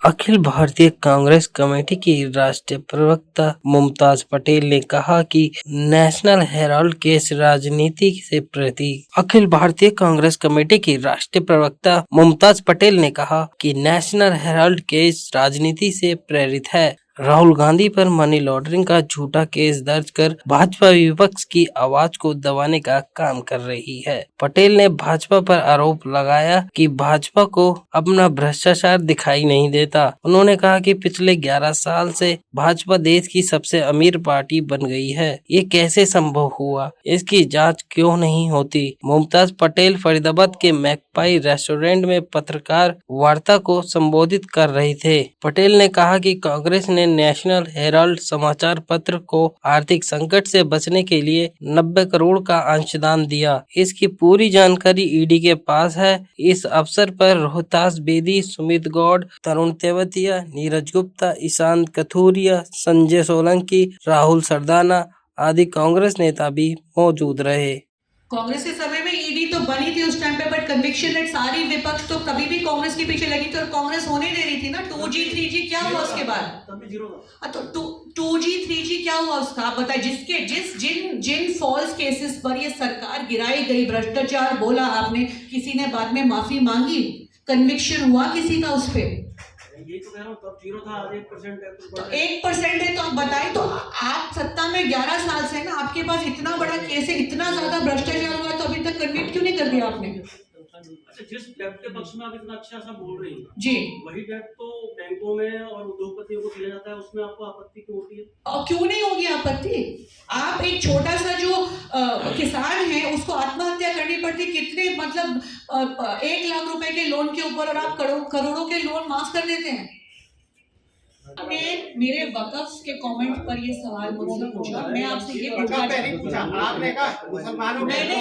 Akhil Bharatiya Congress committee की राष्ट्रीय प्रवक्ता मुमताज पटेल ने कहा कि नेशनल हेराल्ड केस राजनीति से प्रेरित। अखिल भारतीय कांग्रेस कमेटी की राष्ट्रीय प्रवक्ता मुमताज पटेल ने कहा कि नेशनल हेराल्ड केस राजनीति से प्रेरित है। राहुल गांधी पर मनी लॉन्ड्रिंग का झूठा केस दर्ज कर भाजपा विपक्ष की आवाज को दबाने का काम कर रही है। पटेल ने भाजपा पर आरोप लगाया कि भाजपा को अपना भ्रष्टाचार दिखाई नहीं देता। उन्होंने कहा कि पिछले 11 साल से भाजपा देश की सबसे अमीर पार्टी बन गई है। ये कैसे संभव हुआ? इसकी जांच क्यों नहीं होती? मुमताज पटेल फरीदाबाद के मैकपाई रेस्टोरेंट में पत्रकार वार्ता को संबोधित कर रहे थे। पटेल ने कहा कि कांग्रेस ने नेशनल हेराल्ड समाचार पत्र को आर्थिक संकट से बचने के लिए 90 करोड़ का अंशदान दिया। इसकी पूरी जानकारी ईडी के पास है। इस अवसर पर रोहतास बेदी, सुमित गौड़, तरुण तेवतिया, नीरज गुप्ता, ईशांत कथूरिया, संजय सोलंकी, राहुल सरदाना आदि कांग्रेस नेता भी मौजूद रहे। कांग्रेस के समय में ईडी तो बनी थी उस टाइम पे, बट कन्विक्शन रेट सारी विपक्ष तो कभी भी कांग्रेस के पीछे लगी थी और कांग्रेस होने दे रही थी ना। 2G 3G क्या हुआ उसके बाद? तो 2G 3G क्या हुआ उसका? आप बताइए। जिन फॉल्स केसेस पर ये सरकार गिराई गई, भ्रष्टाचार बोला आपने, किसी ने बाद में माफी मांगी, कन्विक्शन हुआ किसी का उस पर? ये तो कह रहा हूं, तब 0 था, आज 1% है। तो 1% है तो आप बताएं। तो आप सत्ता में 11 साल से ना, आपके पास इतना बड़ा केस है, इतना ज्यादा भ्रष्टाचार हुआ, तो अभी तक कन्विक्ट क्यों नहीं कर दिया आपने? अच्छा, जिस डेब्ट के पक्ष में आप इतना अच्छा सा बोल रही हैं जी, वही डेब्ट तो बैंकों में और उद्योगपतियों को दिया जाता है, उसमें आपको आपत्ति क्यों होती है? और क्यों नहीं होगी आपत्ति? आप एक छोटा सा जो किसान है उसको आत्महत्या करनी पड़ती, कितने मतलब 1 लाख रुपए के लोन के ऊपर, और आप करोड़ों के लोन माफ कर देते हैं। आपने मेरे वक़्फ़ के कमेंट पर ये सवाल मुझसे पूछा। मैं आपसे ये पूछा, आपने कहा मुसलमानों मैंने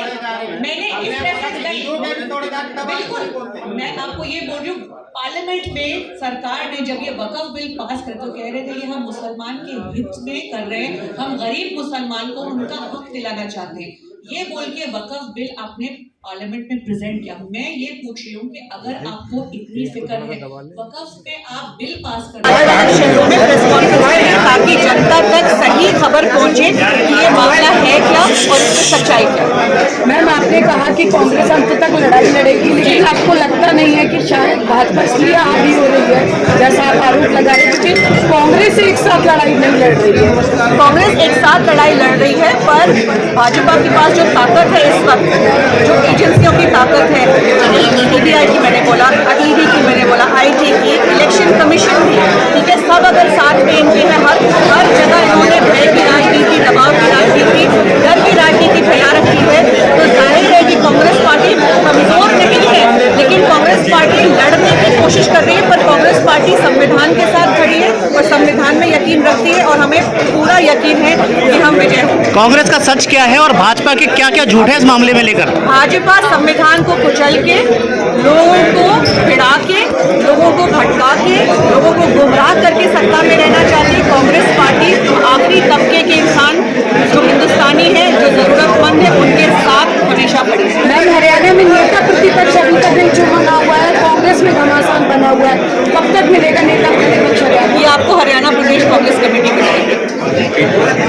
बिल्कुल, मैं आपको ये बोल रही हूँ, पार्लियामेंट में सरकार ने जब ये वक़्फ़ बिल पास कर, तो कह रहे थे कि हम मुसलमान के हित में कर रहे हैं, हम गरीब मुसलमान को उनका हक दिलाना चाहते हैं। ये बोल के वक़्फ़ बिल आपने पार्लियामेंट में प्रेजेंट किया। मैं ये पूछ रही हूँ कि अगर आपको इतनी फिक्र है वक़्फ़ पे, आप बिल पास कर शहरों में प्रेस कॉन्फ्रेंस में, ताकि जनता तक सही खबर पहुँचे कि ये मामला है क्या और इसमें सच्चाई क्या। मैम, आपने कहा कि कांग्रेस अंत तक लड़ाई लड़ेगी, लेकिन आपको लगता नहीं है कि शायद भाजपा इसलिए आगे हो रही है, जैसा आप आरोप लगा रहे हैं कि कांग्रेस एक साथ लड़ाई नहीं लड़ रही है? कांग्रेस एक साथ लड़ाई लड़ रही है, पर भाजपा के पास जो ताकत है इस वक्त, जो एजेंसियों की ताकत है, सीबीआई की मैंने बोला, ईडी की मैंने बोला, आईटी की, इलेक्शन कमीशन की, ठीक है, सब अगर साथ में इनके हैं, हर जगह इन्होंने भय की राजनीति, दबाव की राजनीति, डर की राजनीति फैला रखी है, तो जाहिर है कि कांग्रेस पार्टी कमजोर नहीं है, लेकिन कांग्रेस पार्टी लड़ने की कोशिश कर रही है। पर कांग्रेस पार्टी संविधान के साथ खड़ी है और संविधान में यकीन रखती है, और हमें पूरा यकीन है कि हम विजय होंगे। कांग्रेस का सच क्या है और भाजपा के क्या क्या झूठ है इस मामले में लेकर? भाजपा संविधान को कुचल के, लोगों को भिड़ा के, लोगों को भटका के, लोगों को गुमराह करके सत्ता में रहना चाहती है। कांग्रेस पार्टी आखिरी तबके के इंसान